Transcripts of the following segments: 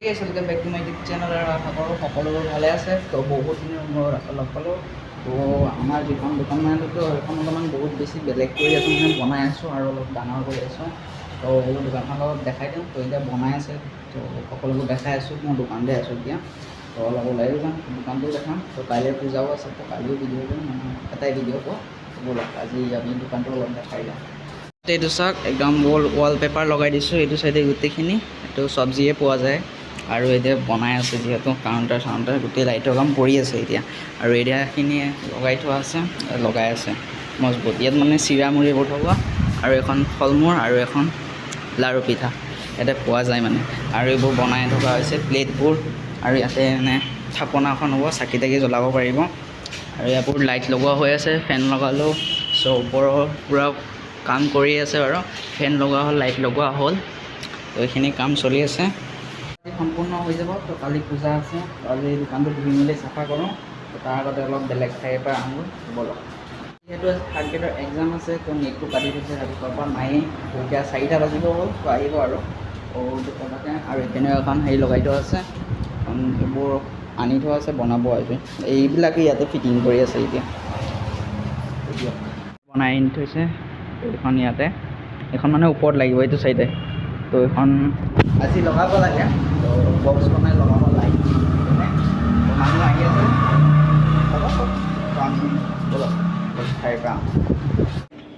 Welcome back to my YouTube channel और आशा करो सकलोरे भाले आछे। तो बहुत दिन लग पालो तो आमार जिखन दुकान माने तो एखन अलपमान बहुत बेसि बेलेग करि आछो माने बनाय आछो आरो अलप डाঙर करि आछो। तो दुकानखन अलप देखाइ दिওঁ। तो এতিয়া बनाय आछे तो सकलोरे देखाइ आछो। মই दुकानते आछो এতিয়া। तो अलप ओলাই যাম दुकानটো देखाम। तो काइले पूजाও আছে तो काइलेও ভিডিঅ' কৰিম এটাই ভিডিঅ' পাব। ব'লক আজি আমি दुकानটো অলপ দেখাই যাম। এইটো চাওক একদম ৱালপেপাৰ লগাই দিছোঁ। এইটো সাইডে গোটেইখিনি এইটো সবজিয়ে পোৱা যায় আৰু এতিয়া বনাই আছে যেহেতু কাউণ্টাৰ চাউণ্টাৰ গোটেই লাইটৰ কাম কৰি আছে এতিয়া আৰু এৰিয়াখিনি লগাই থোৱা আছে লগাই আছে মজবুত। ইয়াত মানে চিৰা মুড়ি পঠাব আৰু এখন ফলমূল আৰু এখন লাৰু পিঠা ইয়াতে পোৱা যায় মানে। আৰু এইবোৰ বনাই থকা হৈছে প্লেটবোৰ আৰু ইয়াতে মানে থাপনাখন হ'ব, চাকি তাকি জ্বলাব পাৰিব। আৰু ইয়াত লাইট লগোৱা হৈ আছে, ফেন লগালেও চ' ওপৰৰ পূৰা কাম কৰি আছে বাৰু। ফেন লগোৱা হ'ল, লাইট লগোৱা হ'ল, তো এইখিনি কাম চলি আছে। সম্পূৰ্ণ হৈ যাব। তো কালি পূজা আছে, কালি দোকানটো ধুই মেলি চাফা কৰোঁ। তো তাৰ আগতে অলপ বেলেগ ঠাইৰ পৰা আহোঁ ব'লক। যিহেতু আজি থাৰ্ড গ্ৰেডৰ এক্সাম আছে তো নেটটো কাটি থৈছে, ৰাতিপুৱাৰ পৰা নায়েই। তো এতিয়া 4টা বাজিব হ'ল, তো আহিব আৰু কথাতে। আৰু এইপিনেও এখন হেৰি লগাই থোৱা আছে, এইবোৰ আনি থোৱা আছে বনাব আজি। এইবিলাকে ইয়াতে ফিটিং কৰি আছে এতিয়া বনাই আনি থৈছে। এইখন ইয়াতে এখন মানে ওপৰত লাগিব এইটো চাইডে। তো এইখন আজি লগাব লাগে। তো বক্স বনাই লগাব লাগে। মানুহ আহি আছে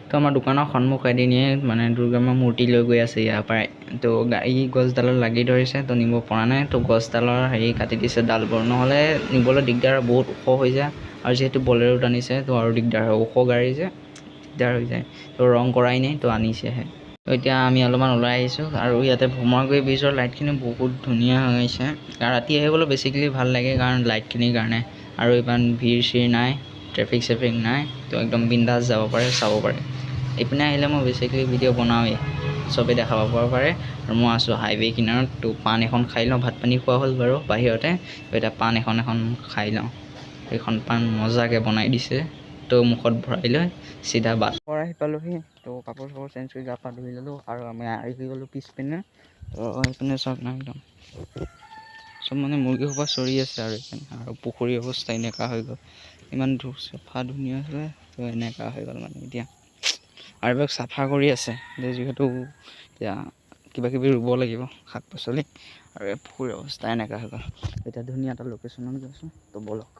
তো আমাৰ দোকানৰ সন্মুখেদি নিয়ে মানে দুৰ্গা মা মূৰ্তি লৈ গৈ আছে ইয়াৰ পৰাই। তো গাড়ী গছডালত লাগি ধৰিছে তো নিব পৰা নাই। তো গছডালৰ হেৰি কাটি দিছে ডালবোৰ, নহ'লে নিবলৈ দিগদাৰ, বহুত ওখ হৈ যায়। আৰু যিহেতু বলেৰোত আনিছে তো আৰু দিগদাৰ হয়, ওখ গাড়ী যে দিগদাৰ হৈ যায়। তো ৰং কৰাই নাই, তো আনিছেহে। তো এতিয়া আমি অলপমান ওলাই আহিছোঁ আৰু ইয়াতে ভোমৰাগুৰি ব্ৰিজৰ লাইটখিনি বহুত ধুনীয়া হৈ আছে। কাৰণ ৰাতি আহিবলৈ বেছিকেলি ভাল লাগে কাৰণ লাইটখিনিৰ কাৰণে। আৰু ইমান ভিৰ চিৰ নাই, ট্ৰেফিক চেফিক নাই, তো একদম বিন্দাছ যাব পাৰে, চাব পাৰে। এইপিনে আহিলে মই বেছিকেলি ভিডিঅ' বনাওঁৱেই, চবেই দেখা পাব পাৰে। আৰু মই আছোঁ হাইৱে কিনাৰত। তো পাণ এখন খাই লওঁ, ভাত পানী খোৱা হ'ল বাৰু বাহিৰতে। তো এতিয়া পাণ এখন খাই লওঁ। এইখন পাণ মজাকৈ বনাই দিছে, তো মুখত ভৰাই লৈ চিধা বাট আহি পালোহি। তো কাপোৰ চাপোৰ চেঞ্জ কৰি গা পা ধুই ল'লোঁ আৰু আমি আহি গ'লোঁ পিছপিনে। তো সেইপিনে চাওক না একদম চব মানে মুৰ্গী সোপা চৰি আছে আৰু এইপিনে। আৰু পুখুৰীৰ অৱস্থা এনেকুৱা হৈ গ'ল, ইমান চাফা ধুনীয়া আছিলে তো এনেকুৱা হৈ গ'ল মানে এতিয়া। আৰু এইবিলাক চাফা কৰি আছে যিহেতু এতিয়া কিবাকিবি ৰুব লাগিব শাক পাচলি। আৰু এই পুখুৰীৰ অৱস্থা এনেকুৱা হৈ গ'ল। এতিয়া ধুনীয়া এটা লোকেশ্যনত গৈছোঁ, তো ব'লক।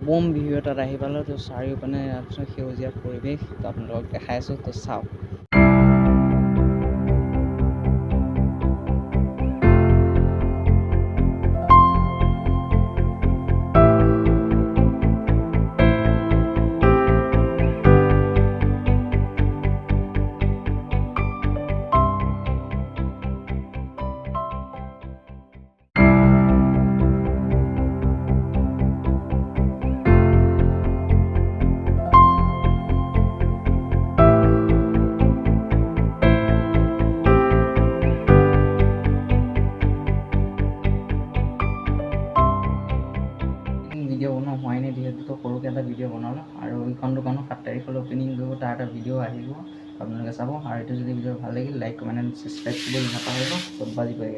বম ভিউ এটাত আহি পালোঁ। তো চাৰিওপিনে সেউজীয়া পৰিৱেশ, তো আপোনালোকক দেখাই আছোঁ, তো চাওক। ভিডিঅ' বনোৱা হোৱাই নাই যিহেতু সৰুকৈ এটা ভিডিঅ' বনালোঁ। আৰু এইখন দোকানো 7 তাৰিখলৈ অপেনিং কৰিব, তাৰ এটা ভিডিঅ' আহিব, আপোনালোকে চাব। আৰু এইটো যদি ভিডিঅ' ভাল লাগিল লাইক কমেণ্ট এণ্ড ছাবস্ক্ৰাইব কৰিবলৈ নাপাহৰিব। বাজি পাই